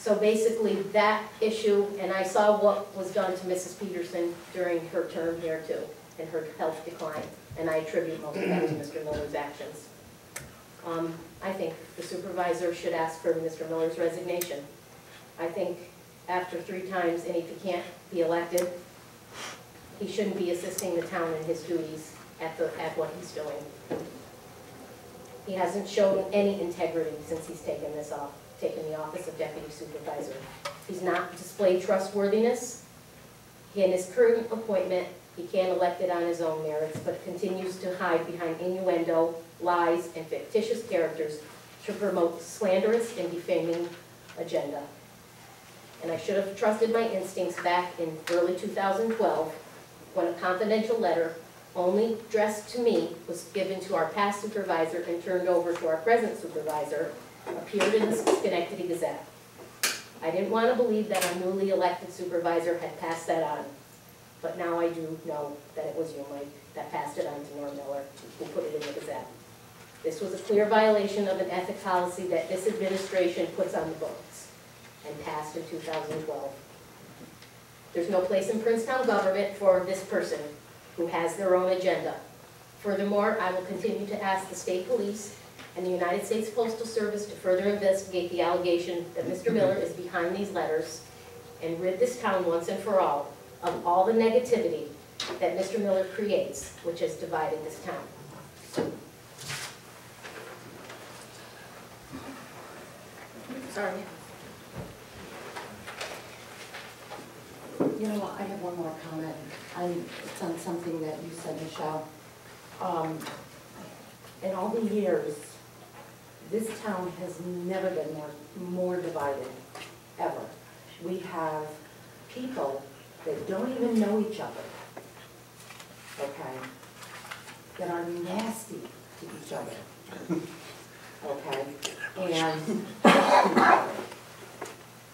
So basically that issue, and I saw what was done to Mrs. Peterson during her term here too, and her health decline, and I attribute most of that to Mr. Miller's actions. I think the supervisor should ask for Mr. Miller's resignation. I think after 3 times, and if he can't be elected, he shouldn't be assisting the town in his duties at what he's doing. He hasn't shown any integrity since he's taken the office of deputy supervisor. He's not displayed trustworthiness. In his current appointment, he can't elect it on his own merits, but continues to hide behind innuendo, lies, and fictitious characters to promote slanderous and defaming agenda. And I should have trusted my instincts back in early 2012 when a confidential letter only addressed to me was given to our past supervisor and turned over to our present supervisor, appeared in the Schenectady Gazette. I didn't want to believe that our newly elected supervisor had passed that on, but now I do know that it was you, Mike, that passed it on to Norm Miller, who put it in the Gazette. This was a clear violation of an ethics policy that this administration puts on the books and passed in 2012. There's no place in Princetown government for this person who has their own agenda. Furthermore, I will continue to ask the state police and the United States Postal Service to further investigate the allegation that Mr. Miller is behind these letters and rid this town once and for all of all the negativity that Mr. Miller creates, which has divided this town. Sorry. You know, I have one more comment. It's on something that you said, Michelle. In all the years, this town has never been more divided, ever. We have people that don't even know each other, okay, that are nasty to each other, okay,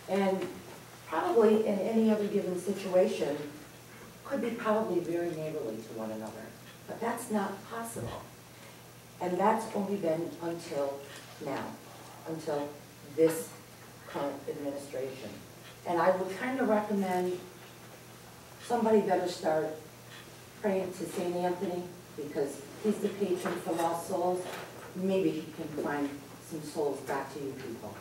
and probably in any other given situation could be probably very neighborly to one another, but that's not possible. And that's only been until now, until this current administration. And I would kind of recommend somebody better start praying to St. Anthony, because he's the patron for lost souls. Maybe he can find some souls back to you people.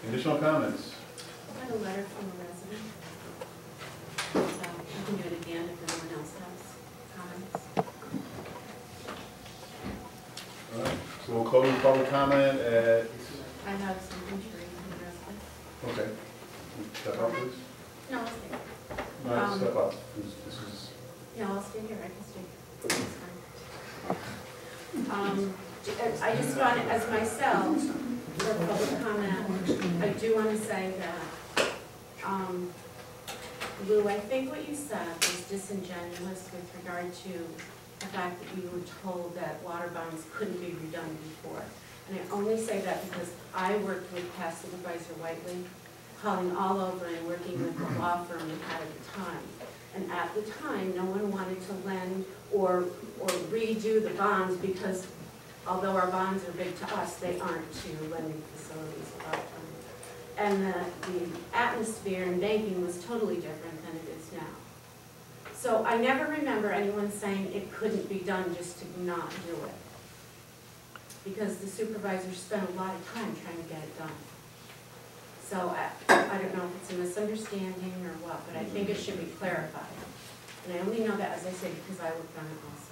Additional comments? I have a letter from a resident. I can do it again if anyone else has comments. All right, so we'll close the public comment at... I have something to read from the resident. Okay. Step up, please. No, I'll stay. No, step up. This is... No, I'll stay here. I can stay. It's fine. I just want, as myself, for public comment, I do want to say that, Lou, I think what you said was disingenuous with regard to the fact that you were told that water bonds couldn't be redone before. And I only say that because I worked with past Supervisor Whiteley, calling all over and working with the law firm we had at the time. And at the time, no one wanted to lend or redo the bonds because although our bonds are big to us, they aren't to lending facilities a lot of times. And the atmosphere in banking was totally different than it is now. So I never remember anyone saying it couldn't be done just to not do it. Because the supervisors spent a lot of time trying to get it done. So I don't know if it's a misunderstanding or what, but I think it should be clarified. And I only know that, as I said, because I worked on it also.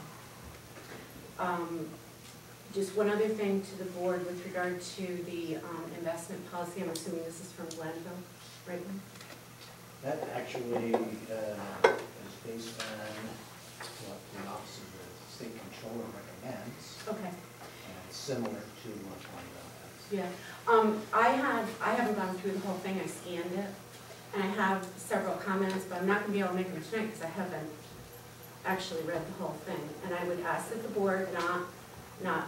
Just one other thing to the board with regard to the investment policy. I'm assuming this is from Glenville, right? That actually is based on what the Office of the State Controller recommends. Okay. And it's similar to what Glenville has. Yeah. I haven't gone through the whole thing. I scanned it. And I have several comments, but I'm not going to be able to make them tonight because I haven't actually read the whole thing. And I would ask that the board not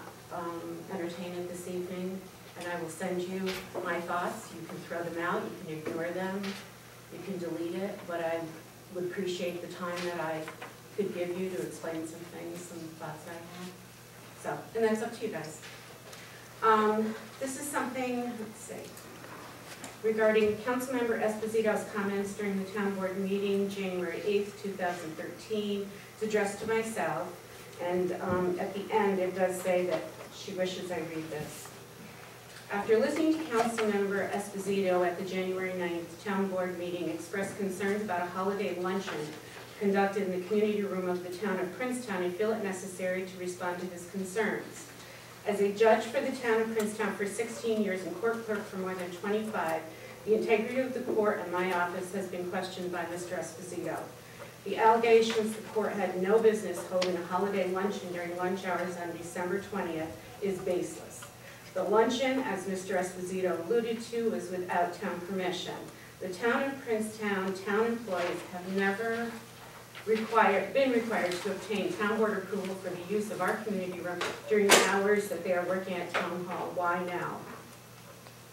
entertain it this evening, and I will send you my thoughts. You can throw them out, you can ignore them, you can delete it, but I would appreciate the time that I could give you to explain some things, some thoughts I have. So, and that's up to you guys. This is something, let's see, regarding Councilmember Esposito's comments during the town board meeting, January 8th, 2013. It's addressed to myself, and at the end it does say that she wishes I read this. After listening to Councilmember Esposito at the January 9th town board meeting express concerns about a holiday luncheon conducted in the community room of the town of Princetown, I feel it necessary to respond to his concerns. As a judge for the town of Princetown for 16 years and court clerk for more than 25, the integrity of the court and my office has been questioned by Mr. Esposito. The allegations the court had no business holding a holiday luncheon during lunch hours on December 20th is baseless. The luncheon, as Mr. Esposito alluded to, was without town permission. The town of Princetown town employees have never been required to obtain town board approval for the use of our community room during the hours that they are working at town hall. Why now?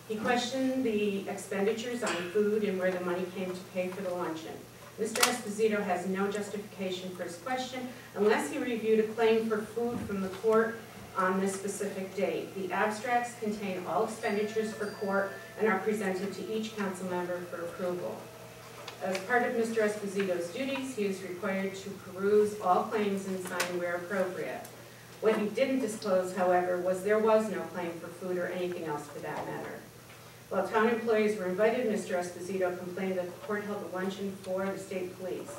He questioned the expenditures on food and where the money came to pay for the luncheon. Mr. Esposito has no justification for his question unless he reviewed a claim for food from the court on this specific date. The abstracts contain all expenditures for court and are presented to each council member for approval. As part of Mr. Esposito's duties, he is required to peruse all claims and sign where appropriate. What he didn't disclose, however, was there was no claim for food or anything else for that matter. While town employees were invited, Mr. Esposito complained that the court held a luncheon for the state police.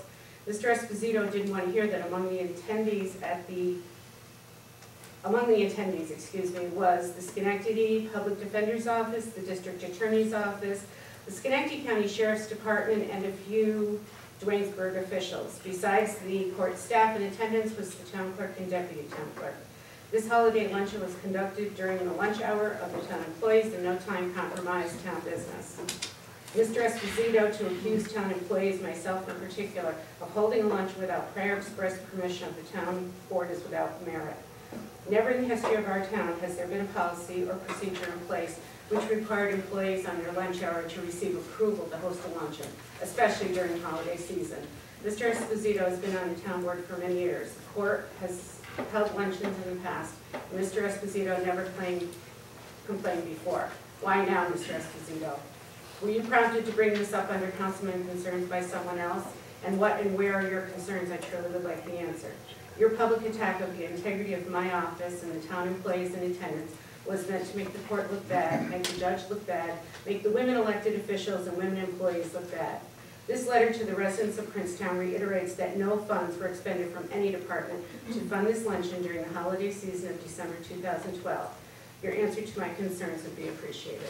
Mr. Esposito didn't want to hear that among the attendees was the Schenectady Public Defender's Office, the District Attorney's Office, the Schenectady County Sheriff's Department, and a few Duanesburg officials. Besides the court staff in attendance was the town clerk and deputy town clerk. This holiday luncheon was conducted during the lunch hour of the town employees and no time compromised town business. Mr. Esposito, to accuse town employees, myself in particular, of holding a lunch without prior express permission of the town board is without merit. Never in the history of our town has there been a policy or procedure in place which required employees on their lunch hour to receive approval to host a luncheon, especially during holiday season. Mr. Esposito has been on the town board for many years. The court has held luncheons in the past. Mr. Esposito never complained before. Why now, Mr. Esposito? Were you prompted to bring this up under councilman concerns by someone else? And what and where are your concerns? I truly would like the answer. Your public attack of the integrity of my office and the town employees in attendance was meant to make the court look bad, make the judge look bad, make the women elected officials and women employees look bad. This letter to the residents of Princetown reiterates that no funds were expended from any department to fund this luncheon during the holiday season of December 2012. Your answer to my concerns would be appreciated.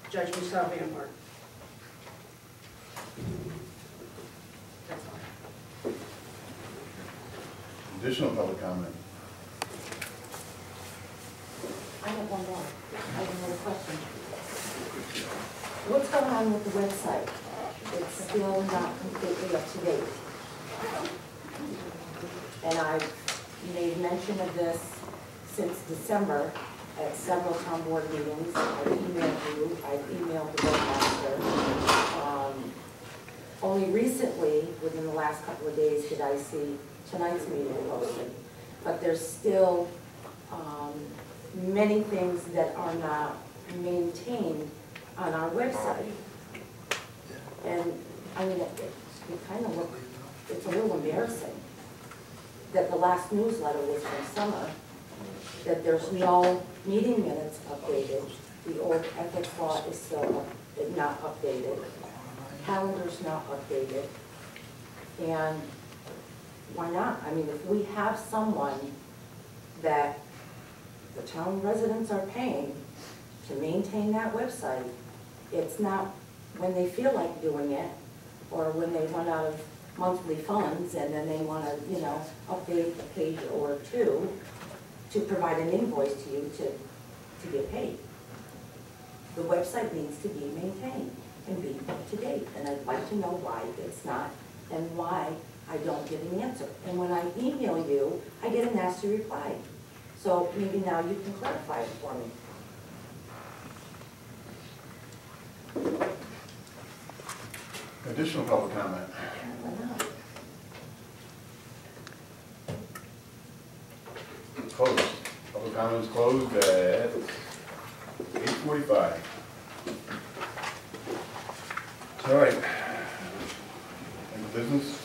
Judge Michelle Van Wert. That's all. Additional public comment. I have one more. I have another question. What's going on with the website? It's still not completely up to date. And I've made mention of this since December at several town board meetings. I've emailed you, I've emailed the webmaster. Only recently, within the last couple of days, did I see tonight's meeting posted. But there's still many things that are not maintained on our website. And I mean, it kind of looks, it's a little embarrassing that the last newsletter was from summer, that there's no meeting minutes updated, the old ethics law is still not updated, calendar's not updated, and why not? I mean, if we have someone that the town residents are paying to maintain that website, it's not when they feel like doing it, or when they run out of monthly funds and then they want to, you know, update a page or two to provide an invoice to you to get paid. The website needs to be maintained and be up to date, and I'd like to know why it's not and why I don't get an answer. And when I email you, I get a nasty reply. So maybe now you can clarify it for me. Additional public comment. Closed. Public comment is closed at 8:45. All right. Any business?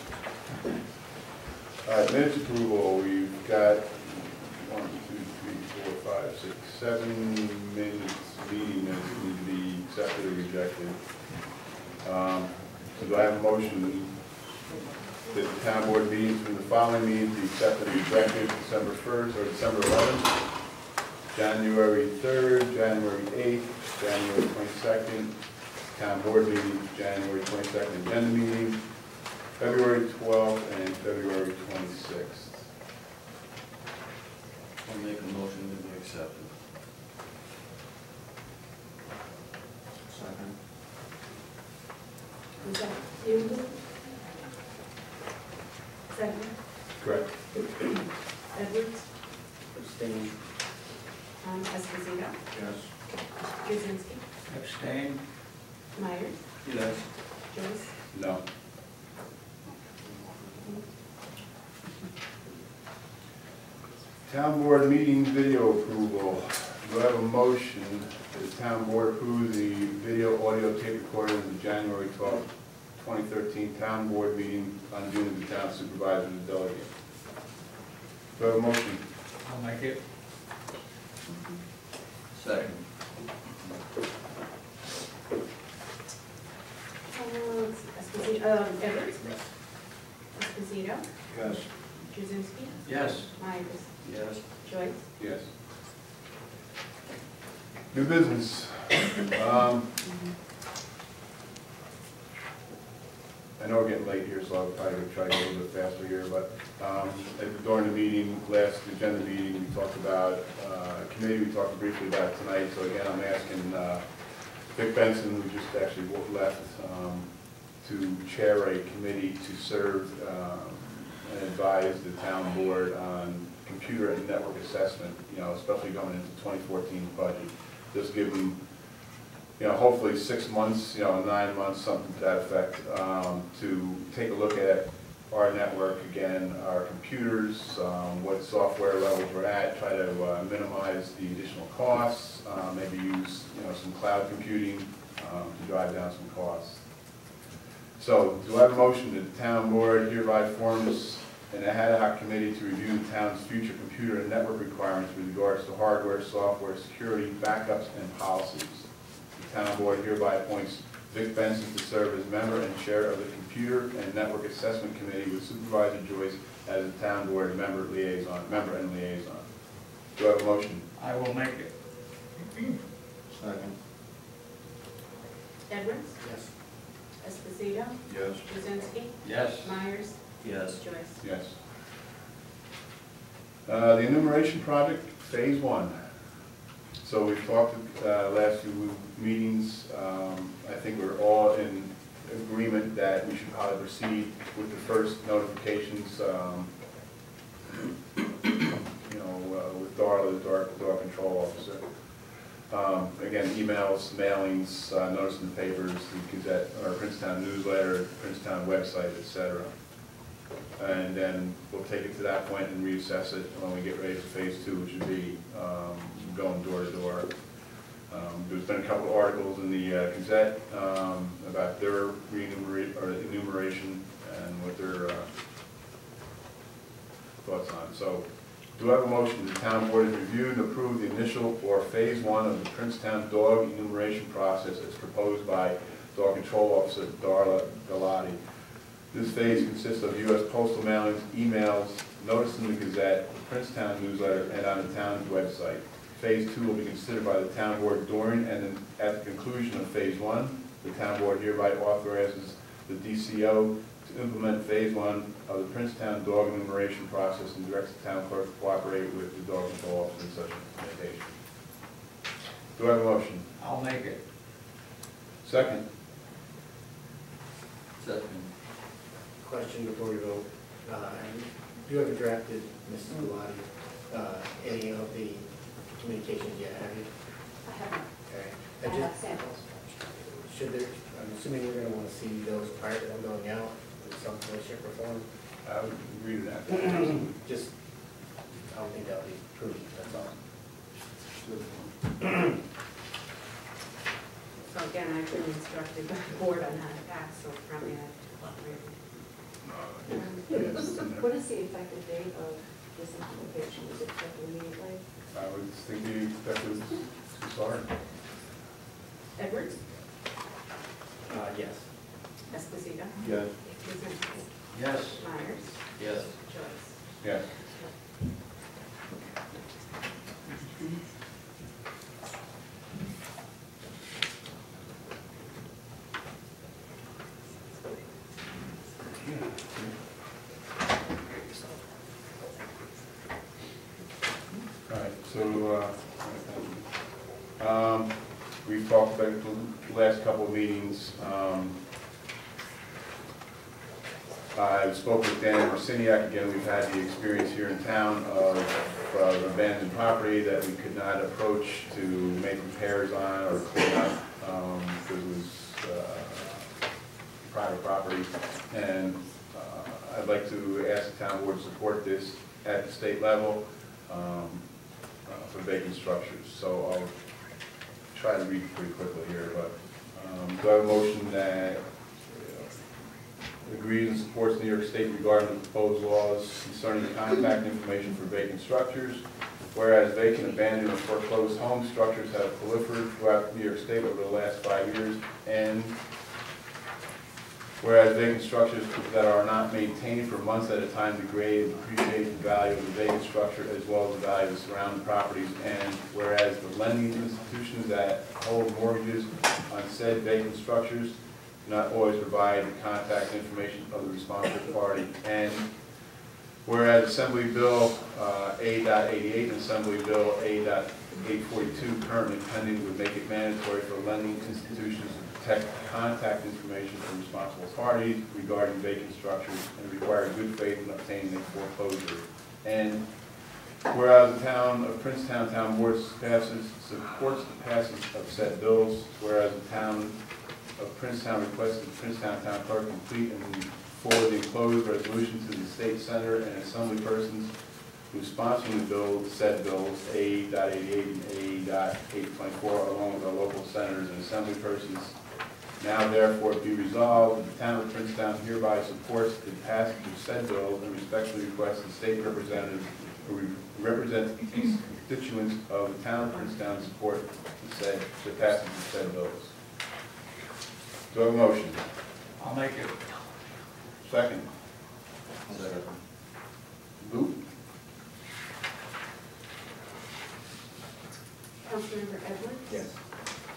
All right, minutes approval, we've got 1, 2, 3, 4, 5, 6, 7 minutes, meeting minutes need to be accepted or rejected. So do I have a motion that the town board meetings from the following meetings be accepted or rejected, December 1st or December 11th, January 3rd, January 8th, January 22nd, town board meeting, January 22nd, agenda meeting, February 12th, and February 26th. I'll make a motion to be accepted. Second. Was that you? Second, Correct? Edwards, Abstain. Esposito, Yes. Kuzinski, Abstain? Myers, Yes. Joyce. No. Town board meeting video approval. Do I have a motion that the town board approve the video audio tape recording of the January 12th, 2013 town board meeting on June of the town supervisor and delegate? Do I have a motion? I'll make it. Second. Esposito, Edwards, Esposito, Yes. Kuzinski, Yes. Myers, Yes. Joyce. Yes. New business. I know we're getting late here, so I'll probably try to go a little bit faster here, but during the meeting, last agenda meeting, we talked about committee, we talked briefly about it tonight, so again, I'm asking Vic Benson, who just actually left, to chair a committee to serve and advise the town board on computer and network assessment, especially going into 2014 budget. Just give them, hopefully 6 months, 9 months, something to that effect, to take a look at our network again, our computers, what software levels we're at, try to minimize the additional costs, maybe use, some cloud computing to drive down some costs. So, do I have a motion that the town board hereby forms an ad hoc committee to review the town's future computer and network requirements with regards to hardware, software, security, backups, and policies? The town board hereby appoints Vic Benson to serve as member and chair of the Computer and Network Assessment Committee with Supervisor Joyce as the town board member and liaison. Do I have a motion? I will make it. Second. Edwards, Yes. Esposito, Yes. Kuzinski, Yes. Myers, Yes. Joyce. Yes. The enumeration project, phase 1. So we've talked last few meetings, I think we're all in agreement that we should probably proceed with the first notifications, with Darla, the dog control officer. Again, emails, mailings, notice in the papers, the Gazette, or Princetown newsletter, Princetown website, etc. And then we'll take it to that point and reassess it when we get ready for phase 2, which would be going door to door. There's been a couple of articles in the Gazette about their enumeration and what their thoughts on. So, do I have a motion that the town board has reviewed and approved the initial or phase 1 of the Princetown dog enumeration process as proposed by Dog Control Officer Darla Galati? This phase consists of U.S. postal mailings, emails, notice in the Gazette, the Princetown newsletter, and on the town's website. Phase 2 will be considered by the town board during and then at the conclusion of phase 1. The town board hereby authorizes the DCO to implement phase 1 of the Princetown dog enumeration process and directs the town clerk to cooperate with the dog control officer in such implementation. Do I have a motion? I'll make it. Second. Second. Question before we vote. You haven't drafted, Mrs. Galati, any of the communications yet, have you? I haven't. Okay. I have samples. Should there, I'm assuming we're gonna wanna see those prior to them going out in some way, shape, or form. I would agree to that. Just, I don't think that'll be prudent, that's all. So again, I've been instructed by the board on how to act, so probably I have to cooperate. Yes, in there. What is the effective date of this implementation? Is it effective immediately? I would think they expected to start. Edwards? Yes. Esposito? Yes. Kuzinski? Yes. Myers? Yes. Joyce? Yes. All right, so, we've talked about the last couple of meetings. I spoke with Dan Marciniak. Again, we've had the experience here in town of abandoned property that we could not approach to make repairs on or clean up because it was private property. And I'd like to ask the town board to support this at the state level for vacant structures. So I'll try to read pretty quickly here, but do I have a motion that agrees and supports New York State regarding the proposed laws concerning contact information for vacant structures, whereas vacant, abandoned, or foreclosed home structures have proliferated throughout New York State over the last 5 years, and whereas vacant structures that are not maintained for months at a time degrade and depreciate the value of the vacant structure as well as the value of the surrounding properties, and whereas the lending institutions that hold mortgages on said vacant structures not always provide the contact information of the responsible party, and whereas Assembly Bill A.88 and Assembly Bill A.842 currently pending would make it mandatory for lending institutions to protect contact information from responsible parties regarding vacant structures and require good faith in obtaining a foreclosure. And whereas the town of Princetown Town Board supports the passage of said bills, whereas the town of Princetown requested the Princetown Town Clerk complete and forward the enclosed resolution to the State Senator and Assembly persons who sponsoring the bill, said bills A.88 and A.824, along with our local senators and Assembly persons. Now therefore be resolved that the town of Princetown hereby supports the passage of said bills and respectfully requests the state representative who represents the constituents of the town of Princetown support the passage of said bills. Do I have a motion? I'll make it. Second. Lou? Councilmember Edwards? Yes.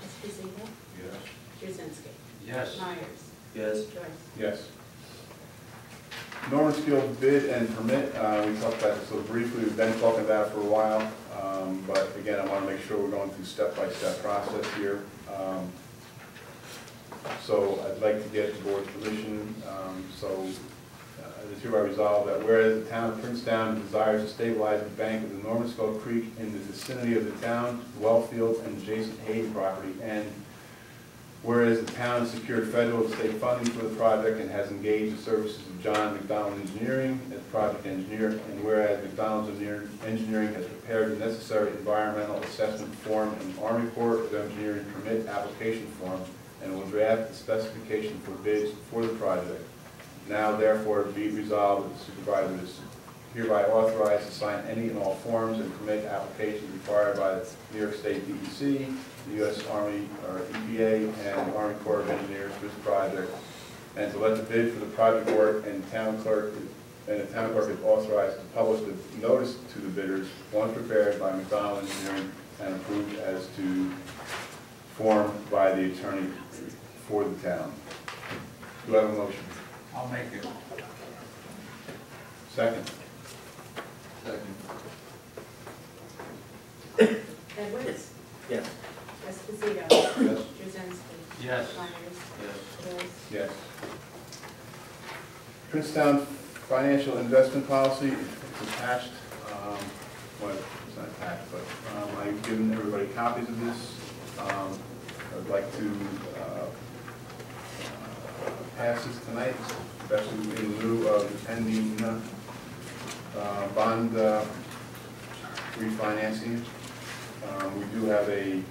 Esposito? Yes. Kuzinski? Yes. Myers? Yes. Joyce? Yes. Norman Scale bid and permit, we talked about this a little briefly, we've been talking about it for a while, but again, I want to make sure we're going through step-by-step process here. So I'd like to get the board's permission, it is hereby resolved that whereas the town of Princetown desires to stabilize the bank of the Norman Skull Creek in the vicinity of the town, well field, and adjacent hay property, and whereas the town has secured federal and state funding for the project and has engaged the services of John McDonald Engineering as project engineer, and whereas McDonald's Engineering has prepared the necessary environmental assessment form and Army Corps of Engineering permit application form, and will draft the specification for bids for the project. Now therefore be resolved that the supervisor is hereby authorized to sign any and all forms and permit applications required by the New York State DEC, the U.S. Army or EPA, and Army Corps of Engineers for this project, and to let the bid for the project work and the town clerk is authorized to publish the notice to the bidders once prepared by McDonald Engineering and approved as to form by the attorney for the town. Do I have a motion? I'll make it. Second. Second. Edwards? Yes. Esposito? Yes. Kuzinski? Yes. Myers? Yes. Joyce? Yes. Princetown Financial Investment Policy, it's attached, well, it's not attached, but I've given everybody copies of this. I'd like to passes tonight, especially in lieu of the pending bond refinancing. We do have a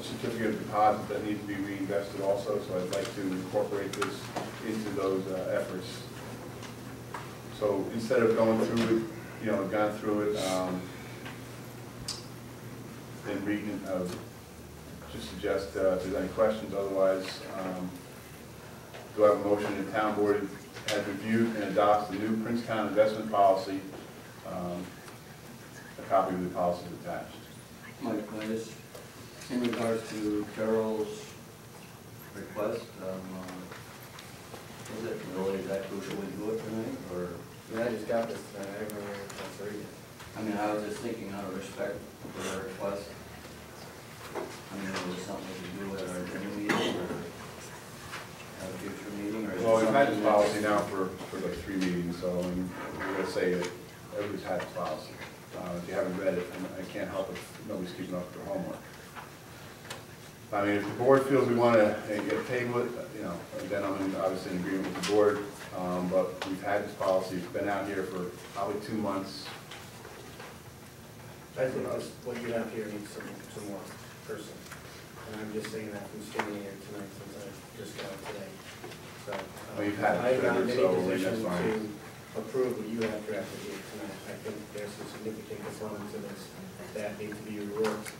certificate of deposit that needs to be reinvested also, so I'd like to incorporate this into those efforts. So instead of going through it, you know, I've gone through it and reading, just suggest if there's any questions, otherwise, do I have a motion the town board has reviewed and adopts the new Princetown investment policy, a copy of the policy is attached. Mike, please. In regards to Carol's request, is it really that crucial we do it tonight, or? Yeah, I just got this tonight, I didn't remember if I read it. I mean, I was just thinking out of respect for her request. I mean, is it something we do at our dinner meeting, or at a future meeting, or? Is it Well, we've had this something policy now for like 3 meetings, so I mean, we're gonna say that everybody's had this policy. If you haven't read it, I can't help if nobody's keeping up with their homework. I mean, if the board feels we want to table it, you know, then I'm obviously in agreement with the board. But we've had this policy, it's been out here for probably 2 months. I think this, what you have here needs some more person. And I'm just saying that from standing here tonight since I just got it today. So, Well, you've had it, I'm not in any so position that's fine. to approve what you have drafted here tonight. I think there's some significant components of this that need to be reworked,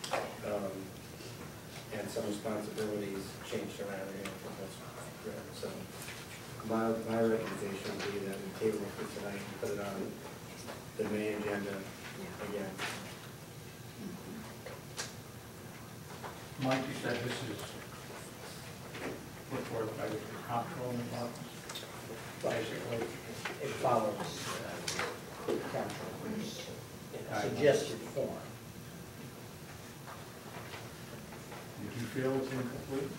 and some responsibilities changed around here. That's correct. So my recommendation would be that we table it for tonight and put it on the May agenda again. Mike, you said this is put forth by the comptroller's office? Basically, it follows the comptroller's suggested form. Did you feel it's incomplete?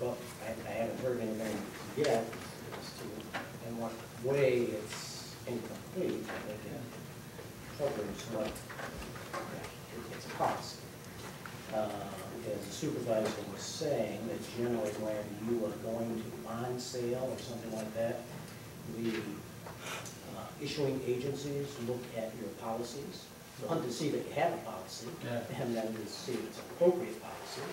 Well, I haven't heard anything yet as to in what way it's incomplete. I think it covers what it's cost. As the supervisor was saying, that generally when you are going to bond sale or something like that, the issuing agencies look at your policies, one, to see that you have a policy, and then to see it's an appropriate policy.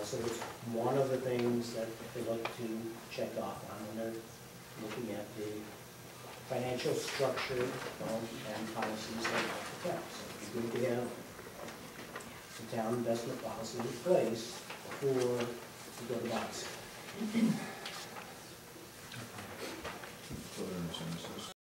So it's one of the things that they look to check off on when they're looking at the financial structure and policies that are the town. So it's good to have the town investment policy in place before you go to bonds. So they're in the same